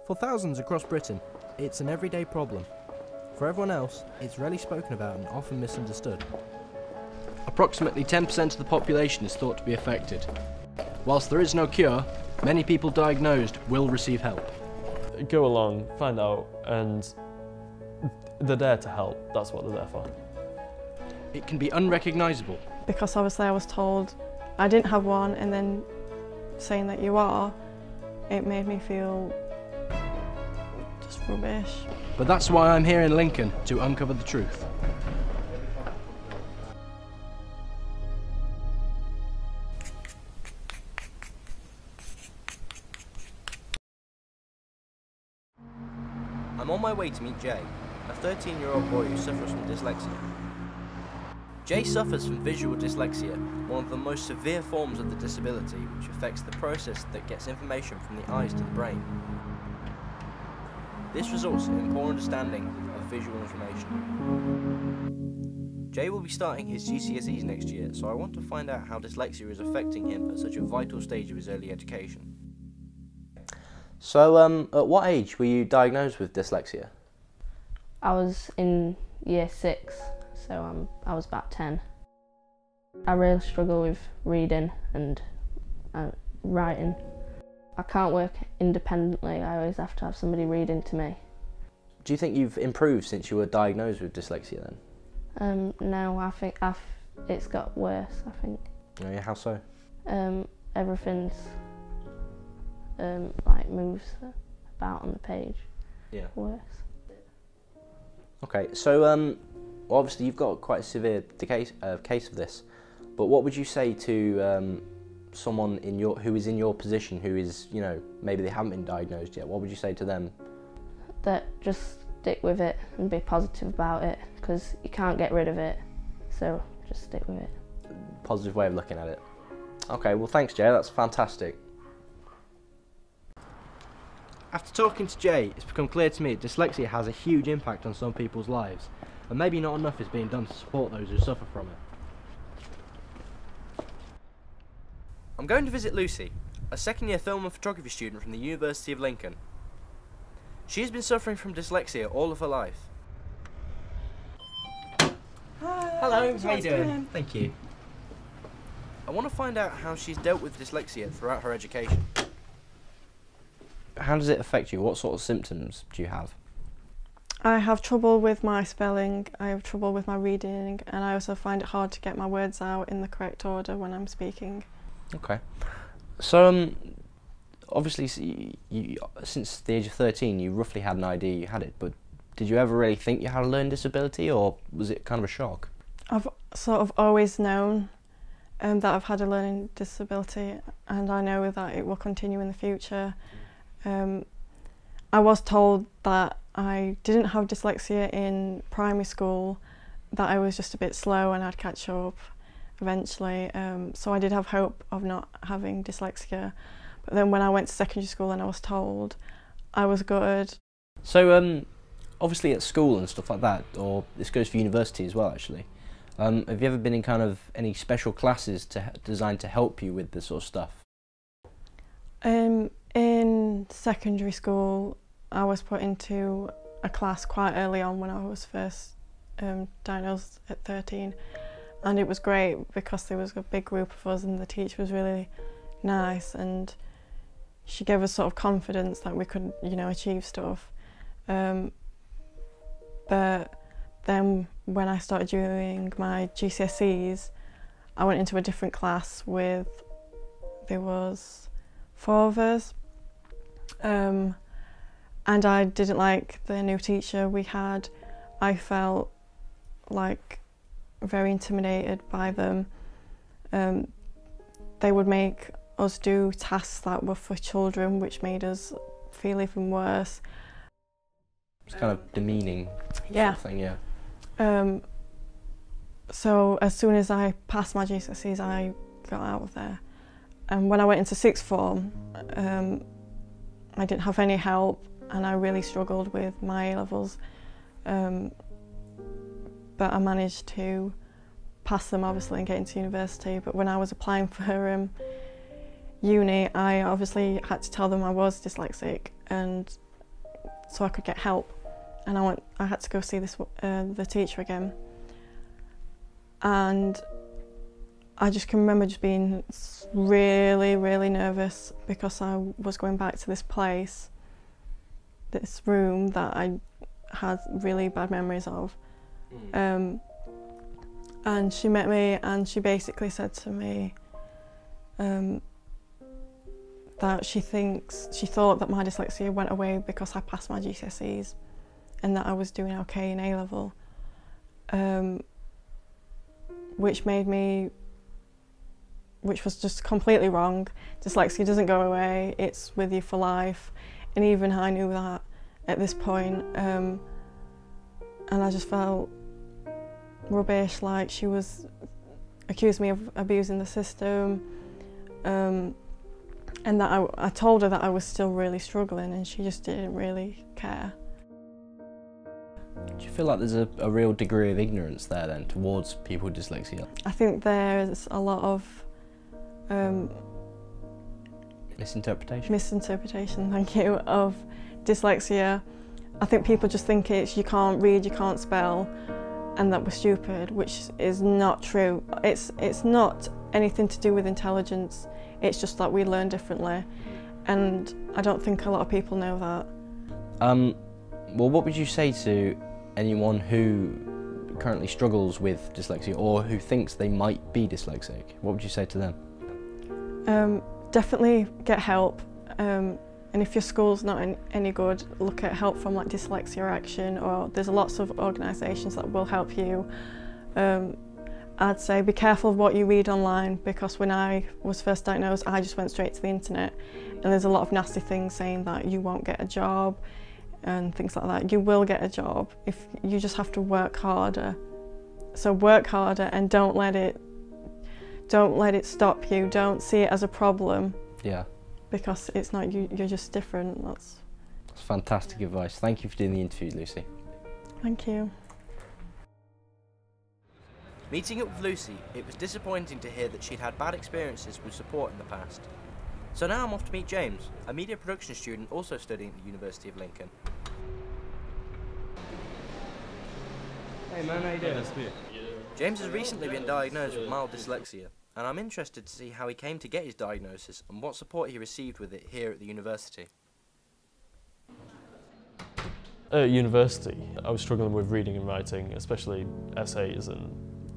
For thousands across Britain, it's an everyday problem. For everyone else, it's rarely spoken about and often misunderstood. Approximately 10% of the population is thought to be affected. Whilst there is no cure, many people diagnosed will receive help. Go along, find out, and they're there to help. That's what they're there for. It can be unrecognisable. Because obviously I was told I didn't have one, and then saying that you are, it made me feel just rubbish. But that's why I'm here in Lincoln, to uncover the truth. I'm on my way to meet Jay, a 13-year-old boy who suffers from dyslexia. Jay suffers from visual dyslexia, one of the most severe forms of the disability, which affects the process that gets information from the eyes to the brain. This results in poor understanding of visual information. Jay will be starting his GCSEs next year, so I want to find out how dyslexia is affecting him at such a vital stage of his early education. So, at what age were you diagnosed with dyslexia? I was in year 6, so I was about 10. I really struggle with reading and writing. I can't work independently, I always have to have somebody reading to me. Do you think you've improved since you were diagnosed with dyslexia then? No, I think it's got worse, I think. Oh yeah, how so? Everything's like moves about on the page. Yeah. Worse. Okay, so obviously you've got quite a severe case of this, but what would you say to someone who is in your position, who is, you know, maybe they haven't been diagnosed yet? What would you say to them? That just stick with it and be positive about it, because you can't get rid of it, so just stick with it. Positive way of looking at it. Okay, well thanks Jay, that's fantastic. After talking to Jay, it's become clear to me that dyslexia has a huge impact on some people's lives, and maybe not enough is being done to support those who suffer from it. I'm going to visit Lucy, a second-year film and photography student from the University of Lincoln. She has been suffering from dyslexia all of her life. Hi, Hello, how you doing? doing? Thank you. I want to find out how she's dealt with dyslexia throughout her education. How does it affect you? What sort of symptoms do you have? I have trouble with my spelling, I have trouble with my reading, and I also find it hard to get my words out in the correct order when I'm speaking. Okay. So, obviously, since the age of 13, you roughly had an idea you had it, but did you ever really think you had a learning disability, or was it kind of a shock? I've sort of always known that I've had a learning disability, and I know that it will continue in the future. I was told that I didn't have dyslexia in primary school, that I was just a bit slow and I'd catch up eventually, so I did have hope of not having dyslexia. But then when I went to secondary school and I was told, I was gutted. So obviously at school and stuff like that, or this goes for university as well actually, have you ever been in kind of any special classes designed to help you with this sort of stuff? In secondary school, I was put into a class quite early on when I was first diagnosed at 13, and it was great because there was a big group of us and the teacher was really nice, and she gave us sort of confidence that we could, you know, achieve stuff. But then when I started doing my GCSEs, I went into a different class there was 4 of us, and I didn't like the new teacher we had. I felt like very intimidated by them. They would make us do tasks that were for children, which made us feel even worse. It's kind of demeaning yeah. Sort of thing, yeah. So as soon as I passed my GCSEs, I got out of there. And when I went into sixth form, I didn't have any help and I really struggled with my A-levels. But I managed to pass them obviously and get into university. But when I was applying for uni, I obviously had to tell them I was dyslexic, and so I could get help. And I had to go see the teacher again. And I just can remember just being really, really nervous because I was going back to this place, this room that I had really bad memories of. And she met me and she basically said to me that she thought that my dyslexia went away because I passed my GCSEs and that I was doing okay in A-level, which was just completely wrong. Dyslexia doesn't go away, it's with you for life, and even I knew that at this point, and I just felt rubbish, like she was accused me of abusing the system, and that I told her that I was still really struggling and she just didn't really care. Do you feel like there's a real degree of ignorance there then towards people with dyslexia? I think there's a lot of misinterpretation, thank you, of dyslexia. I think people just think it's you can't read, you can't spell, and that we're stupid, which is not true. It's not anything to do with intelligence, it's just that we learn differently, and I don't think a lot of people know that. Well, what would you say to anyone who currently struggles with dyslexia or who thinks they might be dyslexic? What would you say to them? Definitely get help, and if your school's not any good, look at help from like Dyslexia Action, or there's lots of organisations that will help you. I'd say be careful of what you read online, because when I was first diagnosed I just went straight to the internet, and there's a lot of nasty things saying that you won't get a job and things like that. You will get a job, if you just have to work harder. So work harder and don't let it stop you. Don't see it as a problem. Yeah. Because it's not you, you're just different. That's fantastic advice. Thank you for doing the interview, Lucy. Thank you. Meeting up with Lucy, it was disappointing to hear that she'd had bad experiences with support in the past. So now I'm off to meet James, a media production student also studying at the University of Lincoln. Hey man, how you doing? James has recently been diagnosed with mild dyslexia, and I'm interested to see how he came to get his diagnosis and what support he received with it here at the university. At university, I was struggling with reading and writing, especially essays and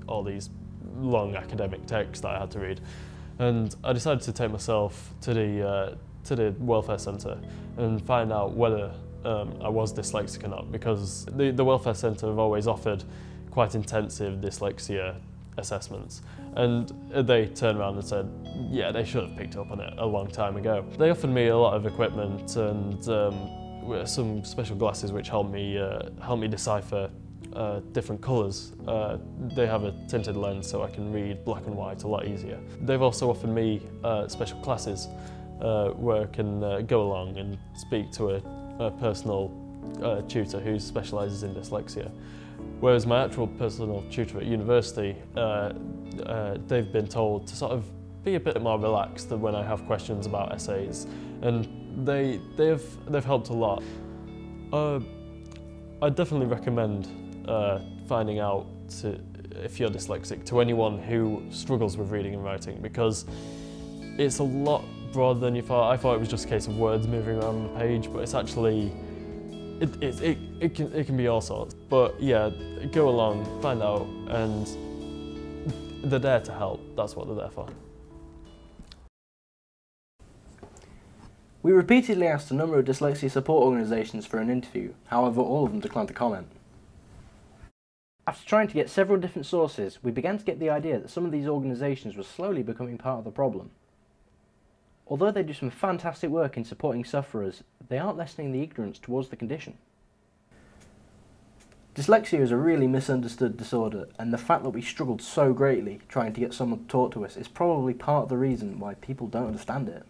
all these long academic texts that I had to read. And I decided to take myself to the welfare centre and find out whether I was dyslexic or not, because the welfare centre have always offered quite intensive dyslexia assessments, and they turned around and said, yeah, they should have picked up on it a long time ago. They offered me a lot of equipment and some special glasses which helped me decipher different colours. They have a tinted lens so I can read black and white a lot easier. They've also offered me special classes where I can go along and speak to a personal tutor who specialises in dyslexia. Whereas my actual personal tutor at university, they've been told to sort of be a bit more relaxed than when I have questions about essays, and they've helped a lot. I definitely recommend finding out if you're dyslexic to anyone who struggles with reading and writing, because it's a lot broader than you thought. I thought it was just a case of words moving around on the page, but it's actually it can be all sorts. But yeah, go along, find out, and they're there to help. That's what they're there for. We repeatedly asked a number of dyslexia support organisations for an interview, however all of them declined to comment. After trying to get several different sources, we began to get the idea that some of these organisations were slowly becoming part of the problem. Although they do some fantastic work in supporting sufferers, they aren't lessening the ignorance towards the condition. Dyslexia is a really misunderstood disorder, and the fact that we struggled so greatly trying to get someone to talk to us is probably part of the reason why people don't understand it.